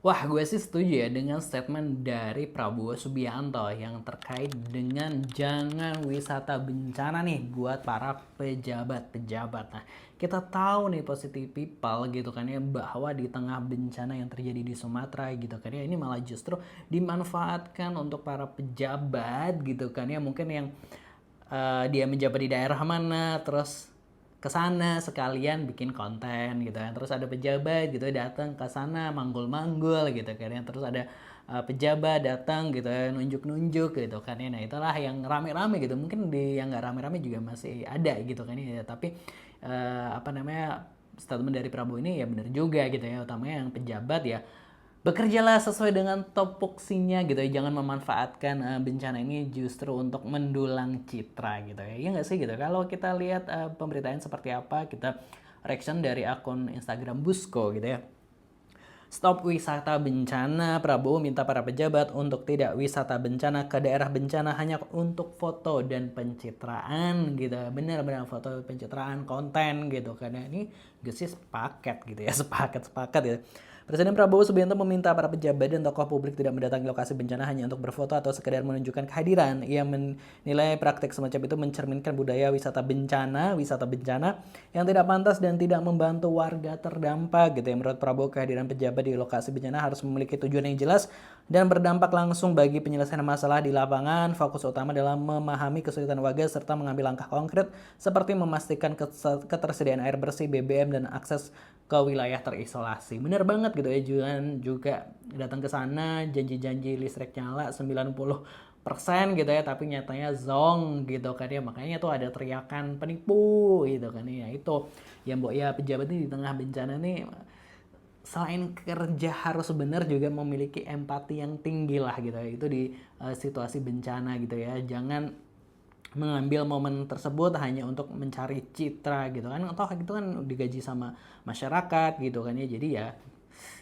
Wah, gue sih setuju ya dengan statement dari Prabowo Subianto yang terkait dengan jangan wisata bencana nih buat para pejabat-pejabat. Nah, kita tahu nih positive people gitu kan ya bahwa di tengah bencana yang terjadi di Sumatera gitu kan ya ini malah justru dimanfaatkan untuk para pejabat gitu kan ya mungkin yang dia menjabat di daerah mana terus ke sana sekalian bikin konten gitu kan. Terus ada pejabat gitu datang ke sana manggul-manggul gitu kan ya. Terus ada pejabat datang gitu ya nunjuk-nunjuk gitu kan ya. Nah, itulah yang rame-rame gitu. Mungkin di yang nggak rame-rame juga masih ada gitu kan ya. Tapi apa namanya statement dari Prabowo ini ya benar juga gitu ya. Utamanya yang pejabat ya bekerjalah sesuai dengan topoksinya gitu ya, jangan memanfaatkan bencana ini justru untuk mendulang citra gitu ya. Iya nggak sih gitu. Kalau kita lihat pemberitaan seperti apa, kita reaction dari akun Instagram Busko gitu ya. Stop wisata bencana, Prabowo minta para pejabat untuk tidak wisata bencana ke daerah bencana hanya untuk foto dan pencitraan gitu. Benar-benar foto pencitraan konten gitu. Karena ini gue sih sepaket gitu ya, sepaket gitu. Presiden Prabowo Subianto meminta para pejabat dan tokoh publik tidak mendatangi lokasi bencana hanya untuk berfoto atau sekedar menunjukkan kehadiran. Ia menilai praktik semacam itu mencerminkan budaya wisata bencana yang tidak pantas dan tidak membantu warga terdampak gitu ya. Menurut Prabowo, kehadiran pejabat di lokasi bencana harus memiliki tujuan yang jelas dan berdampak langsung bagi penyelesaian masalah di lapangan. Fokus utama dalam memahami kesulitan warga serta mengambil langkah konkret seperti memastikan ketersediaan air bersih, BBM, dan akses ke wilayah terisolasi. Bener banget gitu ya, Juan juga datang ke sana janji-janji listrik nyala 90% gitu ya, tapi nyatanya zong gitu kan ya. Makanya tuh ada teriakan penipu gitu kan ya. Itu ya mbok ya pejabat ini di tengah bencana nih selain kerja harus benar juga memiliki empati yang tinggi lah gitu ya. Itu di situasi bencana gitu ya. Jangan mengambil momen tersebut hanya untuk mencari citra gitu kan, atau gitu kan digaji sama masyarakat gitu kan ya. Jadi ya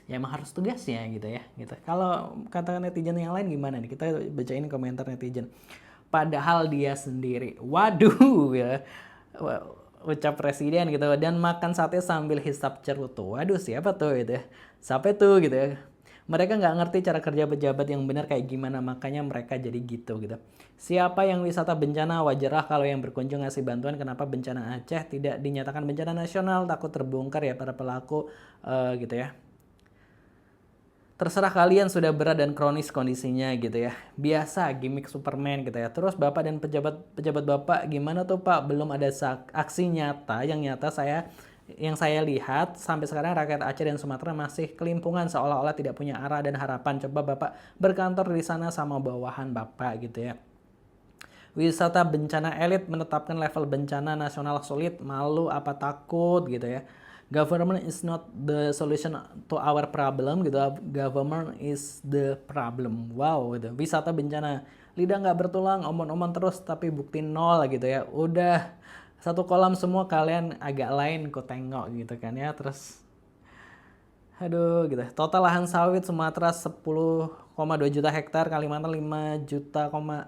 emang harus tugasnya gitu ya gitu. Kalau kata netizen yang lain gimana nih, kita bacain komentar netizen. Padahal dia sendiri waduh ya ucap presiden gitu dan makan sate sambil hisap cerutu. Waduh, siapa tuh gitu ya, siapa tuh gitu ya. Mereka nggak ngerti cara kerja pejabat yang benar kayak gimana, makanya mereka jadi gitu gitu. Siapa yang wisata bencana wajarlah kalau yang berkunjung ngasih bantuan. Kenapa bencana Aceh tidak dinyatakan bencana nasional? Takut terbongkar ya para pelaku gitu ya. Terserah kalian sudah berat dan kronis kondisinya gitu ya. Biasa gimmick Superman gitu ya. Terus Bapak dan pejabat Bapak gimana tuh Pak? Belum ada aksi nyata yang saya lihat sampai sekarang rakyat Aceh dan Sumatera masih kelimpungan seolah-olah tidak punya arah dan harapan. Coba Bapak berkantor di sana sama bawahan Bapak gitu ya. Wisata bencana elit menetapkan level bencana nasional sulit, malu apa takut gitu ya. Government is not the solution to our problem gitu. Government is the problem. Wow gitu. Wisata bencana, lidah nggak bertulang, omong-omong terus tapi bukti nol gitu ya. Udah satu kolam semua, kalian agak lain ku tengok gitu kan ya. Terus aduh gitu. Total lahan sawit Sumatera 10,2 juta hektar, Kalimantan 5,9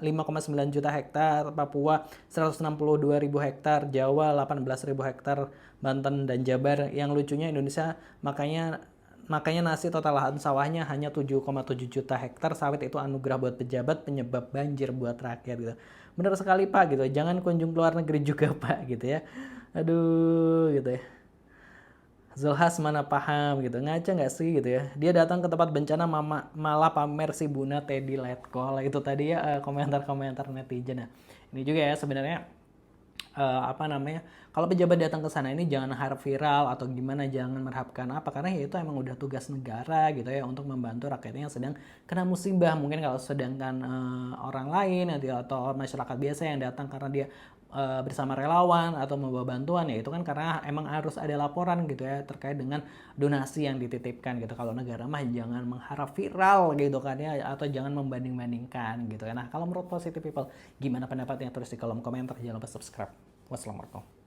juta hektar, Papua 162 ribu hektar, Jawa 18 ribu hektar, Banten dan Jabar. Yang lucunya Indonesia makanya nasi total lahan sawahnya hanya 7,7 juta hektar. Sawit itu anugerah buat pejabat, penyebab banjir buat rakyat gitu. Benar sekali Pak gitu. Jangan kunjung keluar negeri juga Pak gitu ya. Aduh gitu ya. Zulhas mana paham gitu, ngaca nggak sih gitu ya. Dia datang ke tempat bencana malah pamer si Buna Teddy Letkol. Itu tadi ya komentar-komentar netizen ya. Ini juga ya sebenarnya apa namanya, kalau pejabat datang ke sana ini jangan harap viral atau gimana, jangan merharapkan apa, karena ya itu emang udah tugas negara gitu ya untuk membantu rakyatnya yang sedang kena musibah. Mungkin kalau sedangkan orang lain atau masyarakat biasa yang datang karena dia bersama relawan atau membawa bantuan, ya itu kan karena emang harus ada laporan gitu ya terkait dengan donasi yang dititipkan gitu. Kalau negara mah jangan mengharap viral gitu kan ya, atau jangan membanding-bandingkan gitu ya. Nah, kalau menurut positive people gimana pendapatnya, tulis di kolom komentar, jangan lupa subscribe. Wassalamualaikum.